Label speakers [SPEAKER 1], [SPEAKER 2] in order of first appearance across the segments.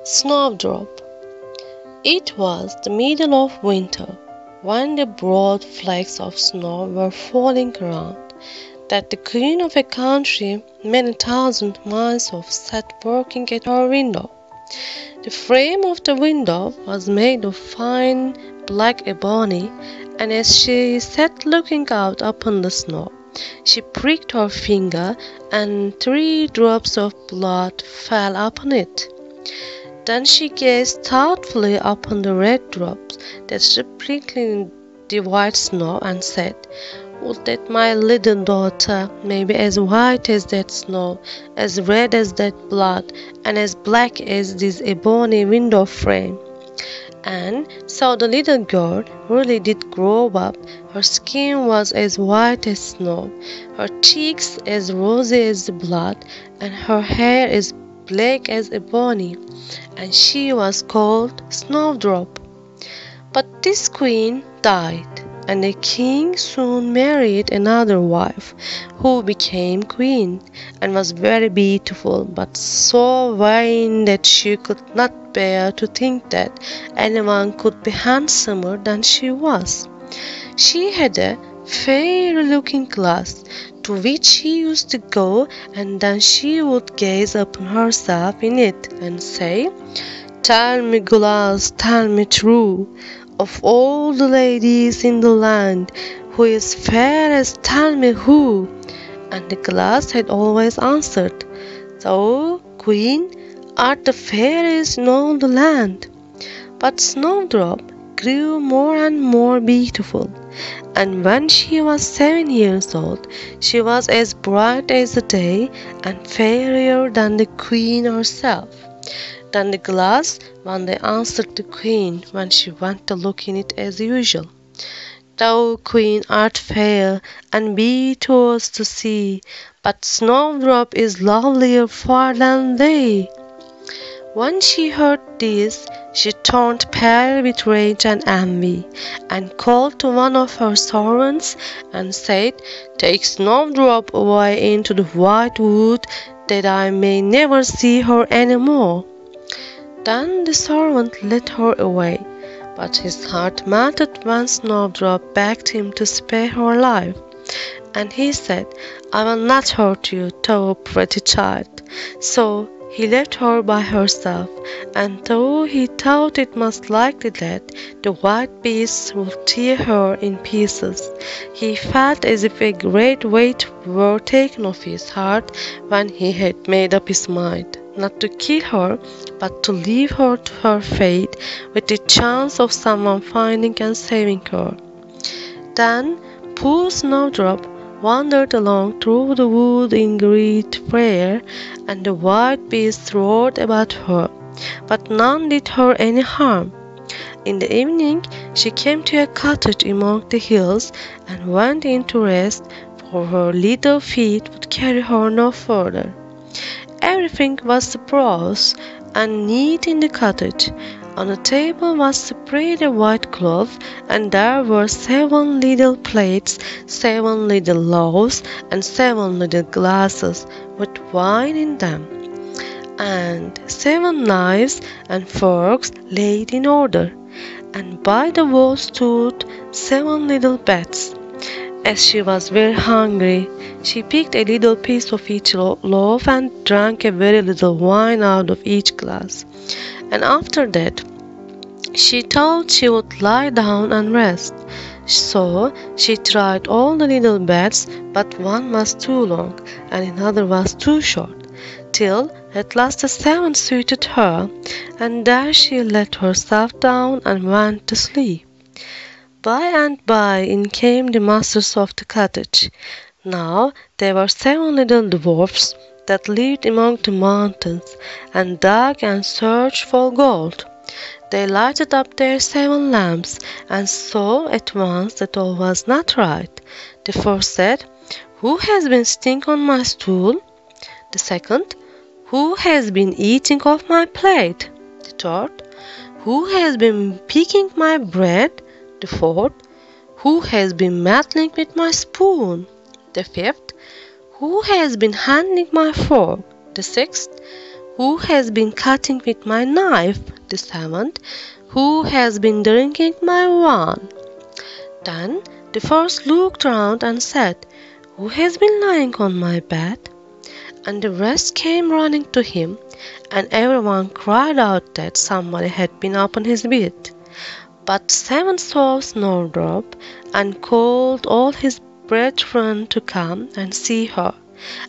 [SPEAKER 1] Snowdrop. It was the middle of winter, when the broad flakes of snow were falling around, that the queen of a country many thousand miles off sat working at her window. The frame of the window was made of fine black ebony, and as she sat looking out upon the snow, she pricked her finger, and 3 drops of blood fell upon it. Then she gazed thoughtfully upon the red drops that sprinkled the white snow, and said, "Would that my little daughter may be as white as that snow, as red as that blood, and as black as this ebony window frame." And so the little girl really did grow up. Her skin was as white as snow, her cheeks as rosy as the blood, and her hair as black as ebony, and she was called Snowdrop. But this queen died, and the king soon married another wife, who became queen, and was very beautiful, but so vain that she could not bear to think that anyone could be handsomer than she was. She had a fair-looking glass, to which she used to go, and then she would gaze upon herself in it, and say, "Tell me, glass, tell me true, of all the ladies in the land, who is fair as tell me who?" And the glass had always answered, "Thou, queen, art the fairest in all the land." But Snowdrop grew more and more beautiful, and when she was 7 years old, she was as bright as the day, and fairer than the queen herself. Then the glass one day answered the queen, when she went to look in it as usual, "Thou, queen, art fair, and beautiful to see, but Snowdrop is lovelier far than thee." When she heard this, she turned pale with rage and envy, and called to one of her servants, and said, "Take Snowdrop away into the white wood, that I may never see her any more." Then the servant led her away, but his heart melted when Snowdrop begged him to spare her life, and he said, "I will not hurt you, thou pretty child." So he left her by herself, and though he thought it most likely that the wild beasts would tear her in pieces, he felt as if a great weight were taken off his heart when he had made up his mind not to kill her, but to leave her to her fate, with the chance of someone finding and saving her. Then poor Snowdrop wandered along through the wood in great fear, and the wild beasts roared about her, but none did her any harm. In the evening she came to a cottage among the hills, and went in to rest, for her little feet would carry her no further. Everything was spruce and neat in the cottage. On the table was spread a white cloth, and there were 7 little plates, 7 little loaves, and 7 little glasses with wine in them, and 7 knives and forks laid in order, and by the wall stood 7 little beds. As she was very hungry, she picked a little piece of each loaf and drank a very little wine out of each glass. And after that, she thought she would lie down and rest. So she tried all the little beds, but one was too long, and another was too short, till at last the 7th suited her, and there she let herself down and went to sleep. By and by in came the masters of the cottage. Now they were 7 little dwarfs that lived among the mountains, and dug and searched for gold. They lighted up their 7 lamps, and saw at once that all was not right. The first said, "Who has been sitting on my stool?" The second, "Who has been eating off my plate?" The third, "Who has been picking my bread?" The fourth, "Who has been meddling with my spoon?" The fifth, "Who has been handling my fork?" The sixth, "Who has been cutting with my knife?" The seventh, "Who has been drinking my wine?" Then the first looked round and said, "Who has been lying on my bed?" And the rest came running to him, and everyone cried out that somebody had been upon his bed. But the seventh saw Snowdrop, and called all his brethren to come and see her.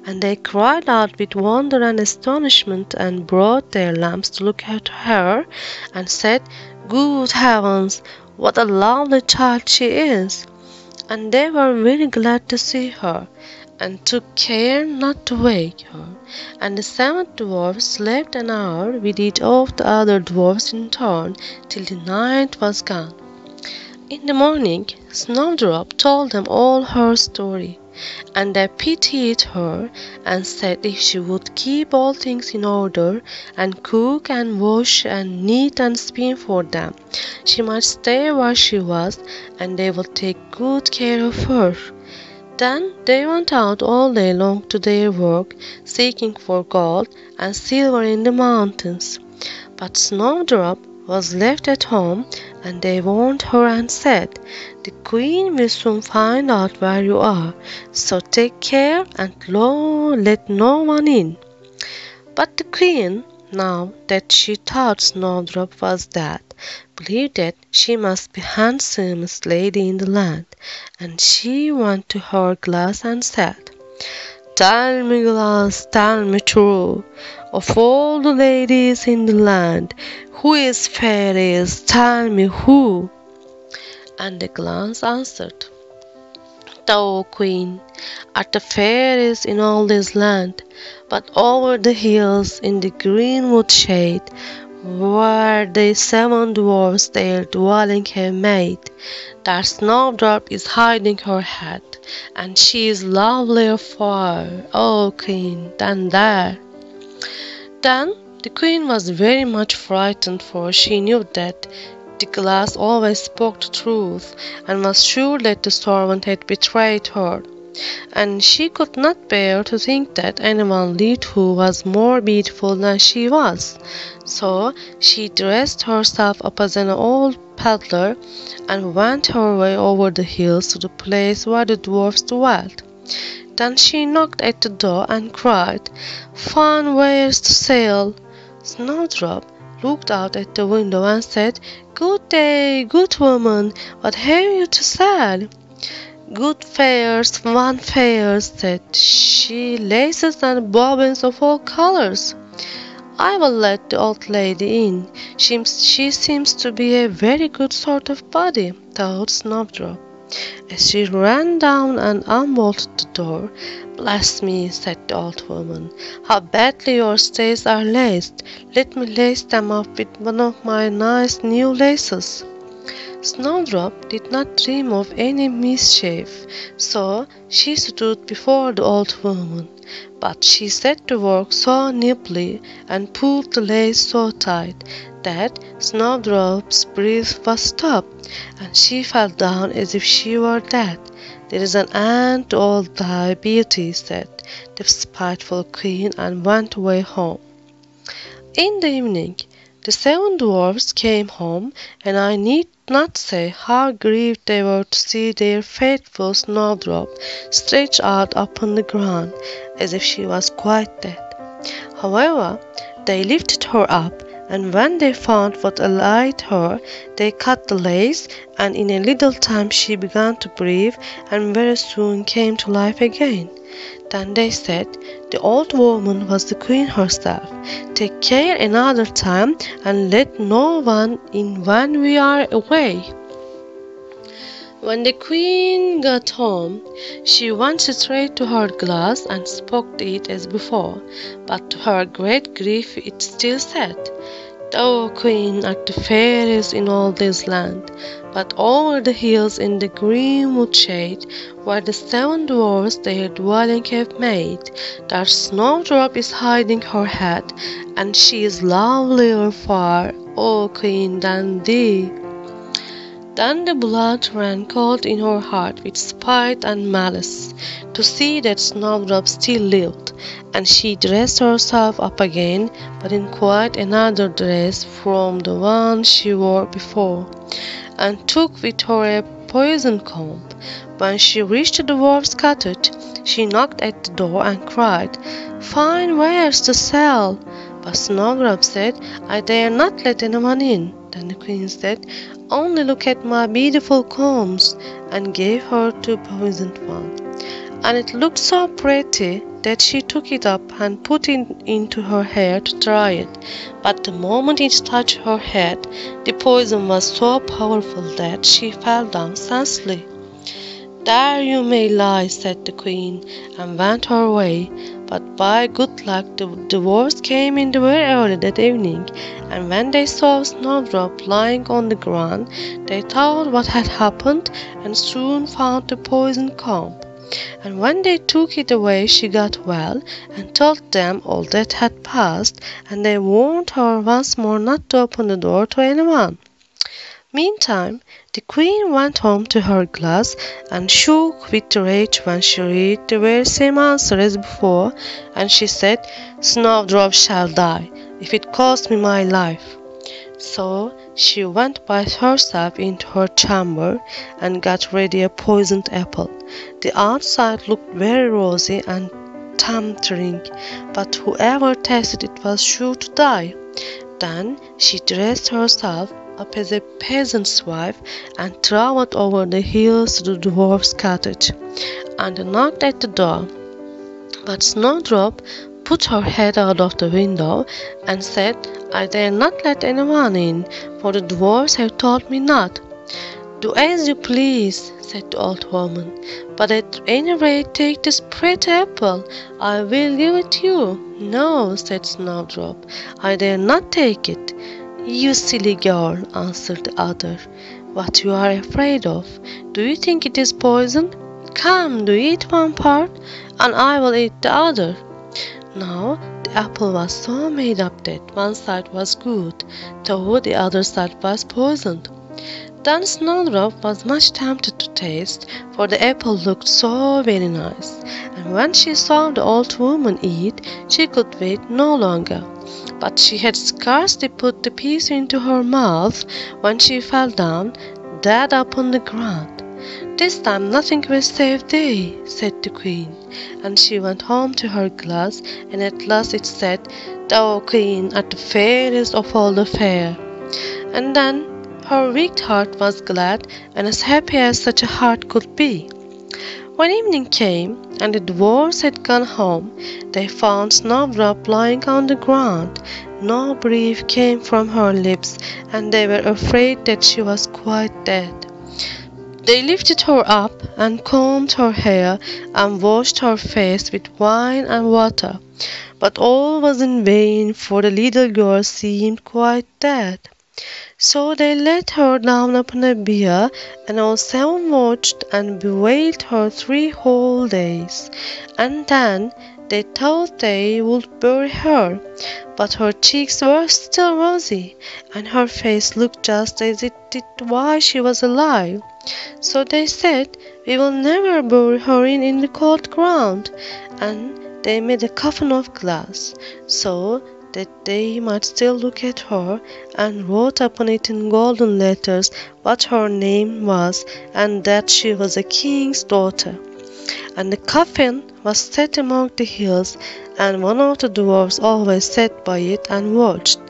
[SPEAKER 1] And they cried out with wonder and astonishment, and brought their lamps to look at her, and said, "Good heavens, what a lovely child she is!" And they were very glad to see her, and took care not to wake her. And the seventh dwarf slept an hour with each of the other dwarfs in turn, till the night was gone. In the morning, Snowdrop told them all her story, and they pitied her, and said if she would keep all things in order, and cook and wash and knit and spin for them, she might stay where she was, and they would take good care of her. Then they went out all day long to their work, seeking for gold and silver in the mountains. But Snowdrop was left at home, and they warned her and said, "The Queen will soon find out where you are, so take care and let no one in." But the Queen, now that she thought Snowdrop was dead, believed that she must be the handsomest lady in the land, and she went to her glass and said, "Tell me, glass, tell me true, of all the ladies in the land, who is fairest? Tell me who." And the glass answered, "Thou, Queen, art the fairest in all this land, but over the hills in the greenwood shade, where the seven dwarfs their dwelling have made, there Snowdrop is hiding her head, and she is lovelier far, O Queen, than there." Then the Queen was very much frightened, for she knew that the glass always spoke the truth, and was sure that the servant had betrayed her. And she could not bear to think that anyone lived who was more beautiful than she was. So she dressed herself up as an old peddler, and went her way over the hills to the place where the dwarfs dwelt. Then she knocked at the door and cried, "Fine wares to sell." Snowdrop looked out at the window and said, "Good day, good woman, what have you to sell?" "Good fares, fine fares," said she, "laces and bobbins of all colors." "I will let the old lady in. She seems to be a very good sort of body," thought Snowdrop. As she ran down and unbolted the door, "Bless me," said the old woman, "how badly your stays are laced. Let me lace them up with one of my nice new laces." Snowdrop did not dream of any mischief, so she stood before the old woman. But she set to work so nimbly, and pulled the lace so tight, that Snowdrop's breath was stopped, and she fell down as if she were dead. "There is an end to all thy beauty," said the spiteful Queen, and went away home. In the evening the seven dwarfs came home, and I need not say how grieved they were to see their faithful Snowdrop stretched out upon the ground, as if she was quite dead. However, they lifted her up, and when they found what ailed her, they cut the lace, and in a little time she began to breathe, and very soon came to life again. Then they said, "The old woman was the Queen herself. Take care another time, and let no one in when we are away." When the Queen got home, she went straight to her glass and spoke to it as before, but to her great grief it still said, "Thou, Queen, art the fairest in all this land, but over the hills in the greenwood shade, where the seven dwarfs their dwelling have made, there Snowdrop is hiding her head, and she is lovelier far, O Queen, than thee." Then the blood ran cold in her heart with spite and malice, to see that Snowdrop still lived, and she dressed herself up again, but in quite another dress from the one she wore before, and took with her a poison comb. When she reached the dwarf's cottage, she knocked at the door and cried, "Fine wares to sell!" But Snowdrop said, "I dare not let anyone in." Then the queen said, "Only look at my beautiful combs," and gave her two poisoned ones. And it looked so pretty that she took it up and put it into her hair to try it. But the moment it touched her head, the poison was so powerful that she fell down senseless. "There you may lie," said the queen, and went her way. But by good luck the dwarfs came in very early that evening, and when they saw Snowdrop lying on the ground, they thought what had happened, and soon found the poison comb. And when they took it away, she got well, and told them all that had passed, and they warned her once more not to open the door to anyone. Meantime, the queen went home to her glass, and shook with rage when she read the very same answer as before, and she said, "Snowdrop shall die, if it costs me my life." So she went by herself into her chamber, and got ready a poisoned apple. The outside looked very rosy and tempting, but whoever tasted it was sure to die. Then she dressed herself up as a peasant's wife, and travelled over the hills to the dwarf's cottage, and knocked at the door. But Snowdrop put her head out of the window, and said, "I dare not let anyone in, for the dwarfs have told me not." "Do as you please," said the old woman, "but at any rate take this pretty apple. I will give it you." "No," said Snowdrop, "I dare not take it." "You silly girl," answered the other, "what you are afraid of? Do you think it is poison? Come, do eat one part, and I will eat the other." Now the apple was so made up that one side was good, though the other side was poisoned. Then Snowdrop was much tempted to taste, for the apple looked so very nice, and when she saw the old woman eat, she could wait no longer. But she had scarcely put the piece into her mouth when she fell down, dead upon the ground. "This time nothing will save thee," said the queen, and she went home to her glass, and at last it said, "Thou queen art the fairest of all the fair." And then her weak heart was glad, and as happy as such a heart could be. When evening came, and the dwarfs had gone home, they found Snowdrop lying on the ground. No breath came from her lips, and they were afraid that she was quite dead. They lifted her up, and combed her hair, and washed her face with wine and water. But all was in vain, for the little girl seemed quite dead. So they laid her down upon a bier, and all seven watched and bewailed her 3 whole days. And then they thought they would bury her, but her cheeks were still rosy, and her face looked just as it did while she was alive. So they said, "We will never bury her in the cold ground," and they made a coffin of glass, so that they might still look at her, and wrote upon it in golden letters what her name was, and that she was a king's daughter. And the coffin was set among the hills, and one of the dwarfs always sat by it and watched.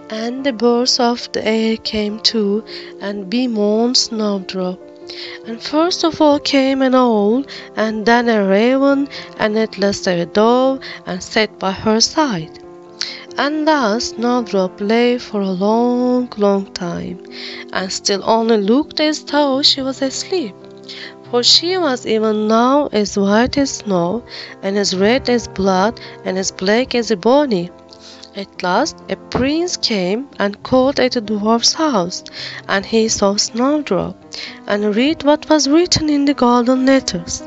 [SPEAKER 1] And the birds of the air came too, and bemoaned Snowdrop. And first of all came an owl, and then a raven, and at last a dove, and sat by her side. And thus Snowdrop lay for a long, long time, and still only looked as though she was asleep, for she was even now as white as snow, and as red as blood, and as black as ebony. At last a prince came and called at the dwarf's house, and he saw Snowdrop, and read what was written in the golden letters.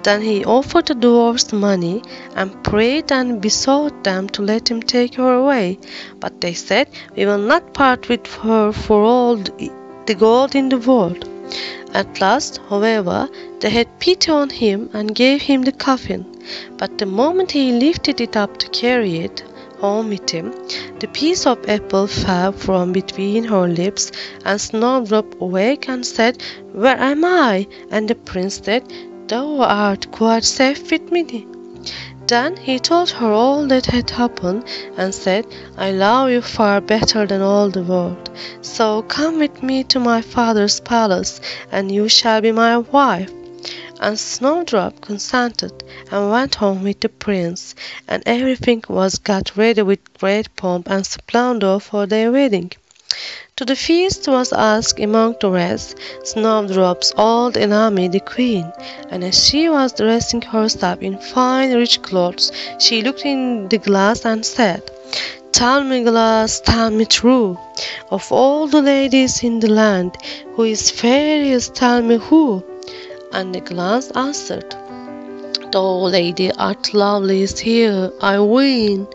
[SPEAKER 1] Then he offered the dwarfs money, and prayed and besought them to let him take her away. But they said, "We will not part with her for all the gold in the world." At last, however, they had pity on him and gave him the coffin. But the moment he lifted it up to carry it home with him, the piece of apple fell from between her lips, and Snowdrop awake and said, "Where am I?" And the prince said, "Thou art quite safe with me." Then he told her all that had happened, and said, "I love you far better than all the world. So come with me to my father's palace, and you shall be my wife." And Snowdrop consented, and went home with the prince, and everything was got ready with great pomp and splendor for their wedding. To the feast was asked among the rest Snowdrop's old enemy, the queen, and as she was dressing herself in fine rich clothes, she looked in the glass and said, "Tell me, glass, tell me true, of all the ladies in the land, who is fairest, tell me who?" And the glass answered, "Thou, lady, art loveliest here, I ween,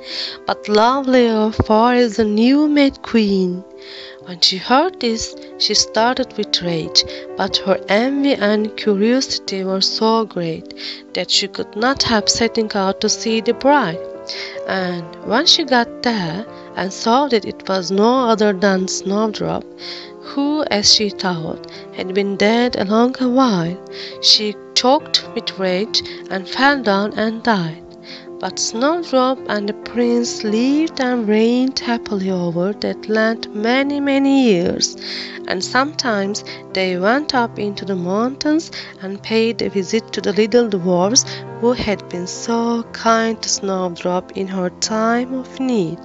[SPEAKER 1] but lovelier far is the new-made queen." When she heard this, she started with rage, but her envy and curiosity were so great that she could not help setting out to see the bride. And when she got there and saw that it was no other than Snowdrop, who, as she thought, had been dead a long while, she choked with rage and fell down and died. But Snowdrop and the prince lived and reigned happily over that land many, many years, and sometimes they went up into the mountains and paid a visit to the little dwarfs who had been so kind to Snowdrop in her time of need.